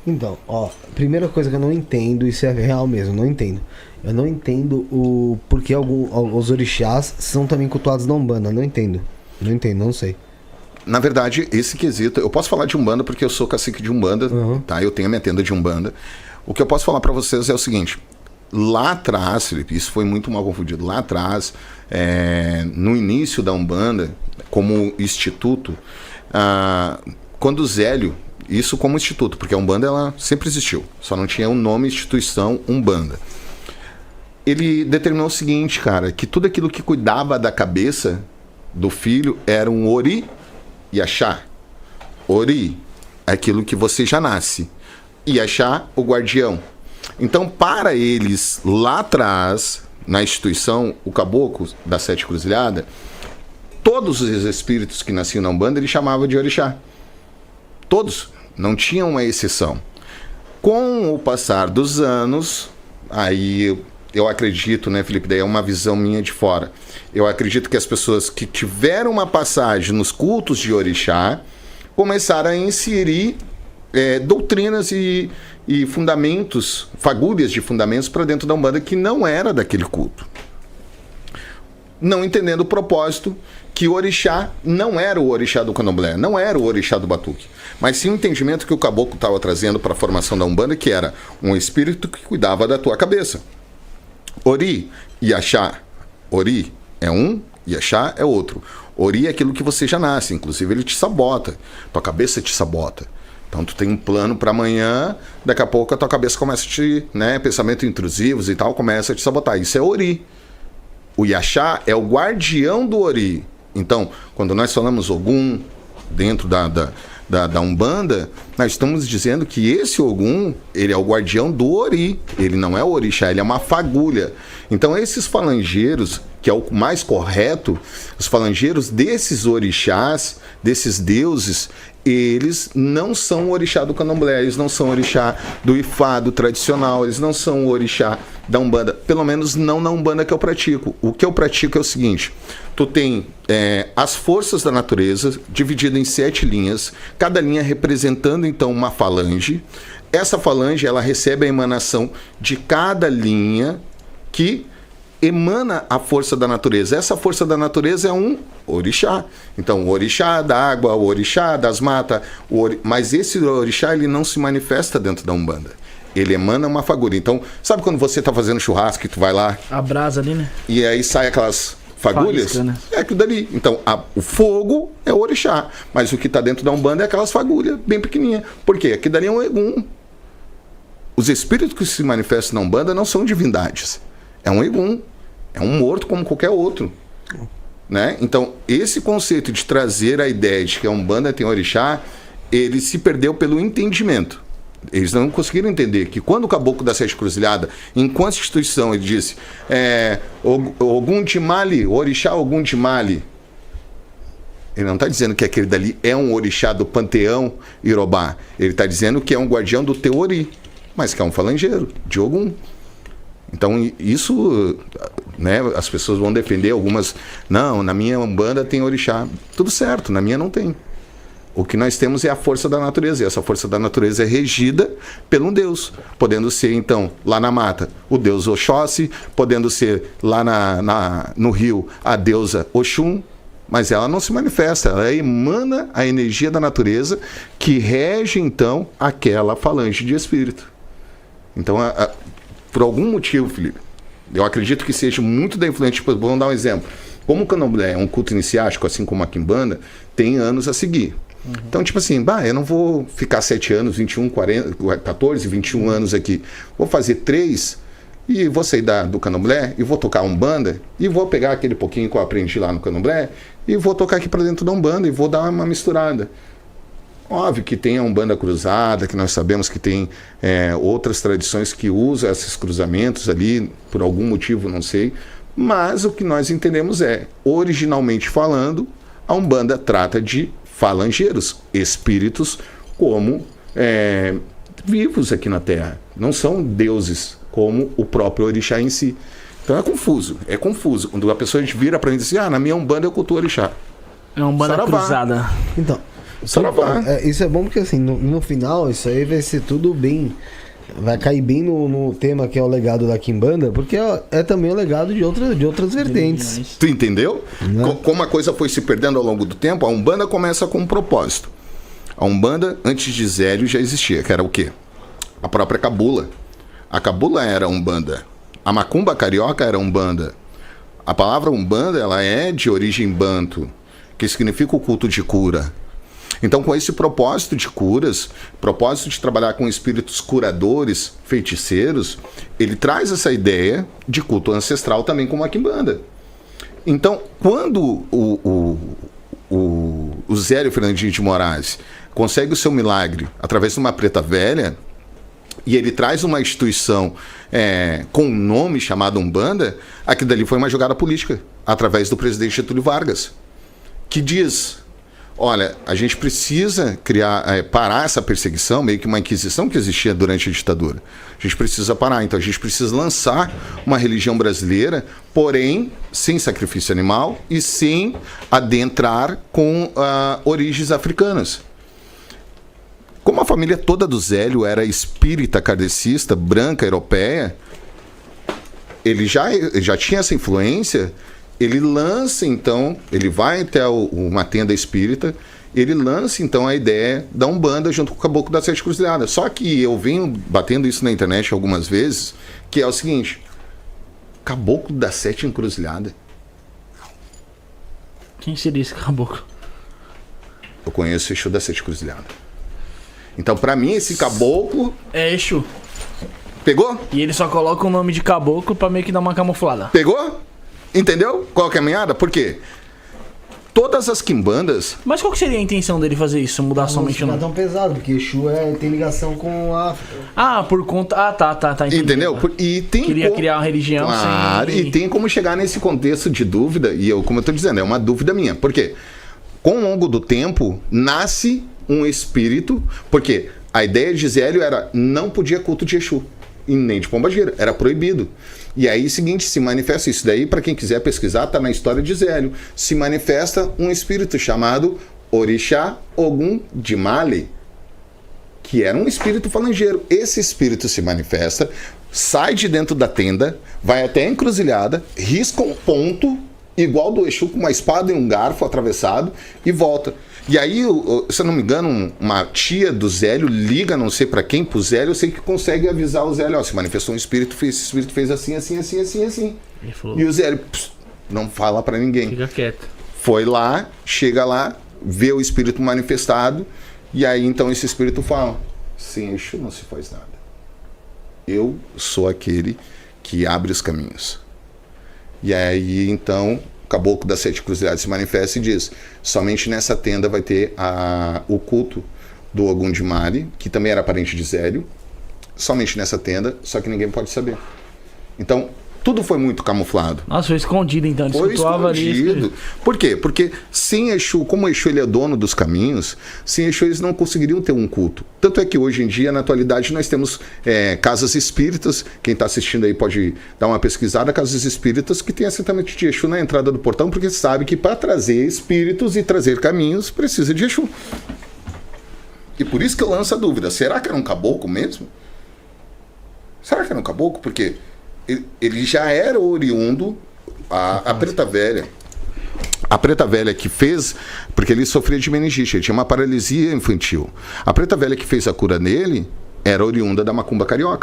Então, ó, primeira coisa que eu não entendo, isso é real mesmo, não entendo. Eu não entendo o porquê os orixás são também cultuados na Umbanda, não entendo. Não entendo, não sei. Na verdade, esse quesito, eu posso falar de Umbanda porque eu sou cacique de Umbanda, tá? Eu tenho a minha tenda de Umbanda. O que eu posso falar para vocês é o seguinte: lá atrás, Felipe, isso foi muito mal confundido. Lá atrás, no início da Umbanda, como instituto, quando o Zélio, isso como instituto, porque a Umbanda ela sempre existiu, só não tinha o nome instituição Umbanda. Ele determinou o seguinte, cara, que tudo aquilo que cuidava da cabeça do filho era um ori e axá. Ori é aquilo que você já nasce, e axá, o guardião. Então, para eles, lá atrás, na instituição, o caboclo da Sete Cruzilhada, todos os espíritos que nasciam na Umbanda, ele chamava de orixá. Todos, não tinha uma exceção. Com o passar dos anos, aí eu acredito, né, Felipe, daí é uma visão minha de fora. Eu acredito que as pessoas que tiveram uma passagem nos cultos de orixá começaram a inserir doutrinas e fundamentos, fagulhas de fundamentos para dentro da Umbanda que não era daquele culto. Não entendendo o propósito que o orixá não era o orixá do candomblé, não era o orixá do batuque, mas sim o entendimento que o caboclo estava trazendo para a formação da Umbanda, que era um espírito que cuidava da tua cabeça. Ori e axá. Ori é um e axá é outro. Ori é aquilo que você já nasce, inclusive ele te sabota, tua cabeça te sabota. Então tu tem um plano para amanhã, daqui a pouco a tua cabeça começa a te, pensamentos intrusivos e tal, começa a te sabotar. Isso é Ori. O Yaxá é o guardião do Ori. Então, quando nós falamos Ogum dentro da Umbanda, nós estamos dizendo que esse Ogum, ele é o guardião do Ori. Ele não é o orixá, ele é uma fagulha. Então, esses falangeiros, que é o mais correto, os falangeiros desses orixás, desses deuses, eles não são o orixá do candomblé, eles não são o orixá do Ifá, do tradicional, eles não são o orixá da Umbanda, pelo menos não na Umbanda que eu pratico. O que eu pratico é o seguinte: tu tem as forças da natureza divididas em 7 linhas, cada linha representando então uma falange. Essa falange ela recebe a emanação de cada linha que emana a força da natureza. Essa força da natureza é um orixá. Então, o orixá da água, o orixá das matas, mas esse orixá ele não se manifesta dentro da Umbanda. Ele emana uma fagulha. Então, sabe quando você está fazendo churrasco e tu vai lá... A brasa ali, né? E aí sai aquelas fagulhas? Faísca, né? É aquilo dali. Então, o fogo é o orixá, mas o que está dentro da Umbanda é aquelas fagulhas bem pequenininhas. Por quê? Aquilo dali é um egum. Os espíritos que se manifestam na Umbanda não são divindades. É um egum. É um morto como qualquer outro. Né? Então, esse conceito de trazer a ideia de que a Umbanda tem orixá, ele se perdeu pelo entendimento. Eles não conseguiram entender que quando o caboclo da Sete Cruzilhada, em Constituição, ele disse Ogum de Mali, orixá Ogum de Mali. Ele não está dizendo que aquele dali é um orixá do panteão Iorubá. Ele está dizendo que é um guardião do teu Ori, mas que é um falangeiro de Ogum. Então, isso, as pessoas vão defender algumas... Não, na minha Umbanda tem orixá. Tudo certo, na minha não tem. O que nós temos é a força da natureza. E essa força da natureza é regida por um Deus. Podendo ser, então, lá na mata, o deus Oxóssi. Podendo ser lá no rio, a deusa Oxum. Mas ela não se manifesta. Ela emana a energia da natureza que rege, então, aquela falange de espírito. Então, por algum motivo, Felipe, eu acredito que seja muito da influência. Tipo, vamos dar um exemplo. Como o candomblé é um culto iniciático, assim como a quimbanda, tem anos a seguir. Então, tipo assim, eu não vou ficar 7 anos, 21, 40, 14, 21 anos aqui. Vou fazer 3 e vou sair do candomblé e vou tocar Umbanda e vou pegar aquele pouquinho que eu aprendi lá no candomblé e vou tocar aqui para dentro da Umbanda e vou dar uma misturada. Óbvio que tem a Umbanda cruzada, que nós sabemos que tem outras tradições que usam esses cruzamentos ali, por algum motivo, não sei. Mas o que nós entendemos originalmente falando, a Umbanda trata de falangeiros, espíritos como vivos aqui na Terra. Não são deuses como o próprio orixá em si. Então é confuso. Quando a pessoa vira para mim e diz assim, na minha Umbanda eu cultuo orixá. É uma Umbanda cruzada. Então, Saravá. Isso é bom porque assim, no final, isso aí vai ser tudo bem. Vai cair bem no tema que é o legado da Quimbanda, porque é também o legado de outras vertentes. Tu entendeu? Como a coisa foi se perdendo ao longo do tempo, a Umbanda começa com um propósito. A Umbanda, antes de Zélio, já existia, que era o quê? A própria Cabula. A Cabula era Umbanda. A Macumba Carioca era Umbanda. A palavra Umbanda, ela é de origem banto, que significa o culto de cura. Então, com esse propósito de curas, propósito de trabalhar com espíritos curadores, feiticeiros, ele traz essa ideia de culto ancestral também como a Quimbanda. Então, quando o Zélio Fernandinho de Moraes consegue o seu milagre através de uma preta velha, e ele traz uma instituição com um nome chamado Umbanda, aqui dali foi uma jogada política, através do presidente Getúlio Vargas, que diz: olha, a gente precisa parar essa perseguição, meio que uma inquisição que existia durante a ditadura. A gente precisa parar, então a gente precisa lançar uma religião brasileira, porém sem sacrifício animal e sem adentrar com origens africanas. Como a família toda do Zélio era espírita, kardecista, branca, europeia, ele já tinha essa influência. Ele lança, então, ele vai até uma tenda espírita, ele lança, então, a ideia da Umbanda junto com o Caboclo das Sete Cruzilhadas. Só que eu venho batendo isso na internet algumas vezes, que é o seguinte: Caboclo das Sete Encruzilhadas. Quem seria esse caboclo? Eu conheço o Exu das Sete Cruzilhadas. Então, pra mim, esse caboclo... É Exu. Pegou? E ele só coloca o nome de caboclo pra meio que dar uma camuflada. Pegou? Entendeu? Qual que é a meada? Por quê? Todas as quimbandas... Mas qual que seria a intenção dele fazer isso? Mudar somente o Não é nome? tão pesado, porque Exu tem ligação com a África. Ah, por conta... Ah, tá. Entendi. Entendeu? E tem Queria criar uma religião claro, sem... e tem como chegar nesse contexto de dúvida, e como eu tô dizendo, é uma dúvida minha. Por quê? Com o longo do tempo, nasce um espírito, porque a ideia de Zélio era não podia culto de Exu, e nem de Pombagira, era proibido. E aí, seguinte, se manifesta isso daí, para quem quiser pesquisar, tá na história de Zélio. Se manifesta um espírito chamado Orixá Ogum de Mali, que era um espírito falangeiro. Esse espírito se manifesta, sai de dentro da tenda, vai até a encruzilhada, risca um ponto igual do Exu, com uma espada e um garfo atravessado, e volta. E aí, se eu não me engano, uma tia do Zélio liga, não sei pra quem, pro Zélio, eu sei que consegue avisar o Zélio: ó, se manifestou um espírito, esse espírito fez assim. Ele falou, E o Zélio não fala pra ninguém. fica quieto. Foi lá, chega lá, vê o espírito manifestado, e aí então esse espírito fala: sem Exu não se faz nada. Eu sou aquele que abre os caminhos. E aí então o Caboclo das Sete Cruzilhadas se manifesta e diz: somente nessa tenda vai ter o culto do Ogum de Mali, que também era parente de Zélio, somente nessa tenda, só que ninguém pode saber. Então, tudo foi muito camuflado. Nossa, foi escondido então. Ele Foi escutuava escondido. Por quê? Porque sem Exu, como Exu ele é dono dos caminhos, sem Exu eles não conseguiriam ter um culto. Tanto é que hoje em dia, na atualidade, nós temos casas espíritas. Quem está assistindo aí pode dar uma pesquisada. Casas espíritas que tem assentamento de Exu na entrada do portão, porque sabe que para trazer espíritos e trazer caminhos precisa de Exu. E por isso que eu lanço a dúvida: será que era um caboclo mesmo? Será que era um caboclo? Porque ele já era oriundo, a Preta Velha. A Preta Velha que fez, porque ele sofria de meningite, ele tinha uma paralisia infantil. A Preta Velha que fez a cura nele era oriunda da Macumba Carioca.